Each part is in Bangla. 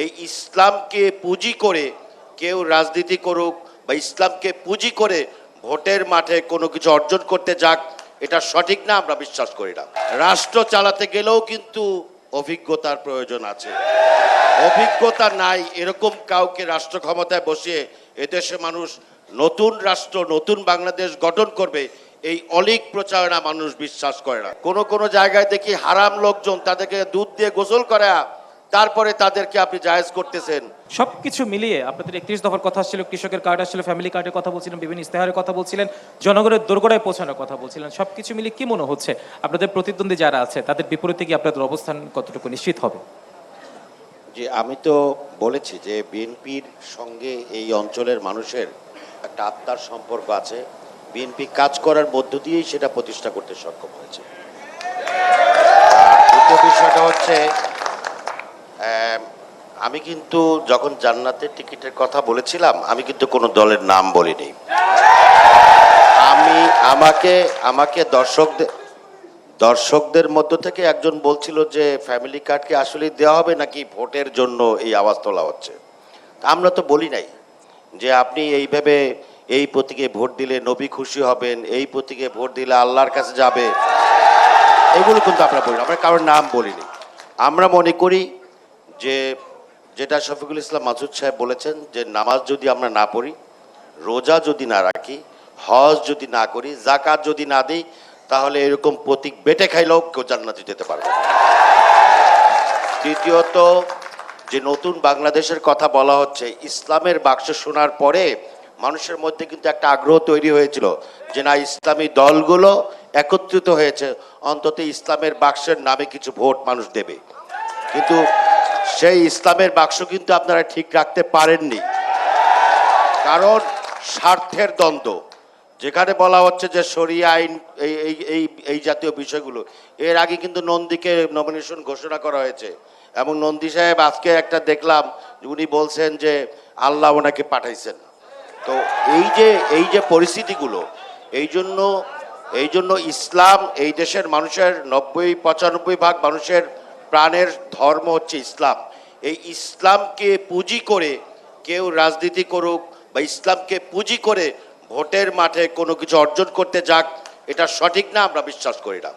এই ইসলামকে পুঁজি করে কেউ রাজনীতি করুক বা ইসলামকে পুঁজি করে ভোটের মাঠে কোনো কিছু অর্জন করতে যাক, এটা সঠিক না, আমরা বিশ্বাস করি না। রাষ্ট্র চালাতে গেলেও কিন্তু অভিজ্ঞতার প্রয়োজন আছে। অভিজ্ঞতা নাই এরকম কাউকে রাষ্ট্র ক্ষমতায় বসিয়ে এদেশে মানুষ নতুন রাষ্ট্র, নতুন বাংলাদেশ গঠন করবে, এই অলীক প্রচারণা মানুষ বিশ্বাস করে না। কোন কোন জায়গায় দেখি হারাম লোকজন তাদেরকে দুধ দিয়ে গোসল করা, তারপরে তাদেরকে আপনি জায়েজ করতেছেন। সবকিছু মিলিয়ে আপনাদের 31 দফার কথা ছিল, কৃষকের কার্ড আসছিল, ফ্যামিলি কার্ডের কথা বলছিলেন, বিভিন্ন ইস্তেহারের কথা বলছিলেন, জনগণের দোরগোড়ায় পৌঁছানোর কথা বলছিলেন। সবকিছু মিলিয়ে কি মনে হচ্ছে আপনাদের প্রতিদ্বন্দ্বী যারা আছে তাদের বিপরীতে কি আপনাদের অবস্থান কতটুকু নিশ্চিত হবে? যে আমি তো বলেছি যে বিএনপির সঙ্গে এই অঞ্চলের মানুষের একটা আত্মার সম্পর্ক আছে। বিএনপি কাজ করার মধ্য দিয়েই সেটা প্রতিষ্ঠা করতে সক্ষম হয়েছে। দ্বিতীয় বিষয়টা হচ্ছে, আমি কিন্তু যখন জান্নাতের টিকিটের কথা বলেছিলাম, আমি কিন্তু কোনো দলের নাম বলিনি। আমাকে দর্শকদের মধ্য থেকে একজন বলছিল যে ফ্যামিলি কার্ডকে আসলে দেওয়া হবে নাকি ভোটের জন্য এই আওয়াজ তোলা হচ্ছে। আমরা তো বলি নাই যে আপনি এইভাবে এই প্রতীকে ভোট দিলে নবী খুশি হবেন, এই প্রতীকে ভোট দিলে আল্লাহর কাছে যাবে, এগুলো কিন্তু আমরা বলি না। আমরা কারোর নাম বলিনি। আমরা মনে করি যে যেটা শফিকুল ইসলাম মাসুদ সাহেব বলেছেন, যে নামাজ যদি আমরা না পড়ি, রোজা যদি না রাখি, হজ যদি না করি, যাকাত যদি না দিই, তাহলে এরকম প্রতীক বেটে খাইলেও কেউ জান্নাতে যেতে পারবে না। তৃতীয়ত, যে নতুন বাংলাদেশের কথা বলা হচ্ছে, ইসলামের বাক্স শোনার পরে মানুষের মধ্যে কিন্তু একটা আগ্রহ তৈরি হয়েছিল যে না, ইসলামী দলগুলো একত্রিত হয়েছে, অন্তত ইসলামের বাক্সের নামে কিছু ভোট মানুষ দেবে। কিন্তু সেই ইসলামের বাক্স কিন্তু আপনারা ঠিক রাখতে পারেননি, কারণ স্বার্থের দ্বন্দ্ব। যেখানে বলা হচ্ছে যে শরিয়া আইন, এই জাতীয় বিষয়গুলো, এর আগে কিন্তু নন্দীকে নমিনেশন ঘোষণা করা হয়েছে, এবং নন্দী সাহেব আজকে একটা দেখলাম উনি বলছেন যে আল্লাহ ওনাকে পাঠাইছেন। তো এই যে পরিস্থিতিগুলো, এই জন্য ইসলাম, এই দেশের মানুষের 90-95% মানুষের প্রাণের ধর্ম হচ্ছে ইসলাম। এই ইসলামকে পুঁজি করে কেউ রাজনীতি করুক বা ইসলামকে পুঁজি করে ভোটের মাঠে কোনো কিছু অর্জন করতে যাক, এটা সঠিক না, আমরা বিশ্বাস করি না।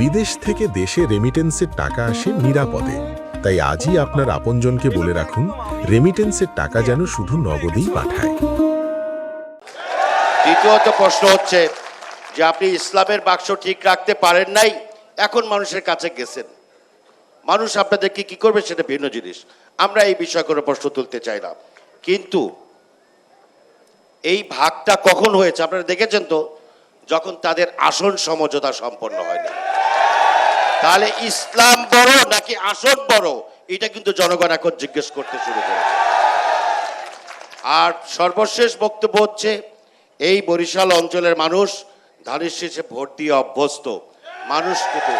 বিদেশ থেকে দেশে রেমিটেন্সের টাকা আসে নিরাপদে, তাই আজই আপনার আপনজনকে বলে রাখুন, রেমিটেন্সের টাকা যেন শুধু নগদেই পাঠায়। দ্বিতীয়ত প্রশ্ন হচ্ছে যে আপনি ইসলামের বাক্স ঠিক রাখতে পারেন নাই, এখন মানুষের কাছে গেছেন, মানুষ আপনাদেরকে কি করবে সেটা ভিন্ন জিনিস। আমরা এই বিষয়ে কোনো প্রশ্ন তুলতে চাই না, কিন্তু এই ভাগটা কখন হয়েছে আপনারা দেখেছেন তো, যখন তাদের আসন সমঝোতা সম্পন্ন হয়নি। তাহলে ইসলাম বড় নাকি আসন বড়, এটা কিন্তু জনগণ এখন জিজ্ঞেস করতে শুরু করেছে। আর সর্বশেষ বক্তব্য হচ্ছে, এই বরিশাল অঞ্চলের মানুষ ধানের শীষে ভোট দিয়ে অভ্যস্ত মানুষ কিন্তু।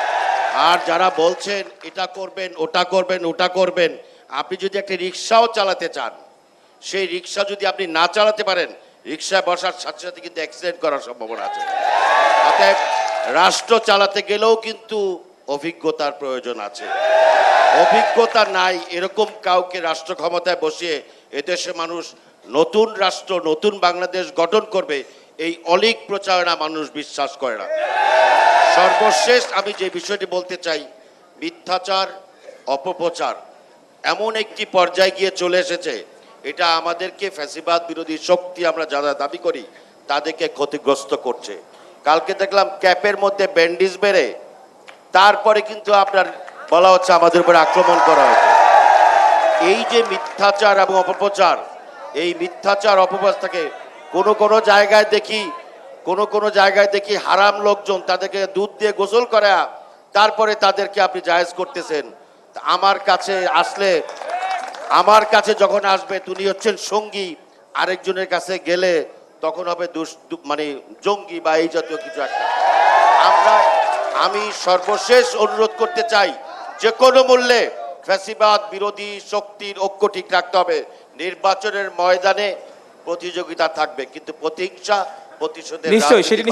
আর যারা বলছেন এটা করবেন, ওটা করবেন, ওটা করবেন, আপনি যদি একটা রিক্সাও চালাতে চান, সেই রিক্সা যদি আপনি না চালাতে পারেন, রিক্সায় বসার সাথে সাথে কিন্তু অ্যাক্সিডেন্ট করার সম্ভাবনা আছে। অতএব রাষ্ট্র চালাতে গেলেও কিন্তু অভিজ্ঞতার প্রয়োজন আছে। অভিজ্ঞতা নাই এরকম কাউকে রাষ্ট্র ক্ষমতায় বসিয়ে এদেশে মানুষ নতুন রাষ্ট্র, নতুন বাংলাদেশ গঠন করবে, এই অলীক প্রচারণা মানুষ বিশ্বাস করে না। সর্বশেষ আমি যে বিষয়টি বলতে চাই, মিথ্যাচার, অপপ্রচার এমন একটি পর্যায়ে গিয়ে চলে এসেছে, এটা আমাদেরকে ফ্যাসিবাদ বিরোধী শক্তি আমরা যারা দাবি করি তাদেরকে ক্ষতিগ্রস্ত করছে। কালকে দেখলাম ক্যাপের মধ্যে ব্যান্ডেজ বেড়ে তারপরে কিন্তু আপনার বলা হচ্ছে আমাদের উপরে আক্রমণ করা হয়েছে। এই যে মিথ্যাচার এবং অপপ্রচার, এই মিথ্যাচার অপপ্রচারটাকে কোনো জায়গায় দেখি হারাম লোকজন তাদেরকে দুধ দিয়ে গোসল করা, তারপরে তাদেরকে আপনি জায়েজ করতেছেন। আমার কাছে যখন আসবে তিনি হচ্ছেন সঙ্গী, আরেকজনের কাছে গেলে তখন হবে মানে জঙ্গি বা এই জাতীয় কিছু একটা। আমি সর্বশেষ অনুরোধ করতে চাই, যে কোনো মূল্যে ফ্যাসিবাদ বিরোধী শক্তির ঐক্য ঠিক রাখতে হবে। নির্বাচনের ময়দানে প্রতিযোগিতা থাকবে, কিন্তু প্রতিহিংসা, প্রতিশোধের নিশ্চয়ই সেটি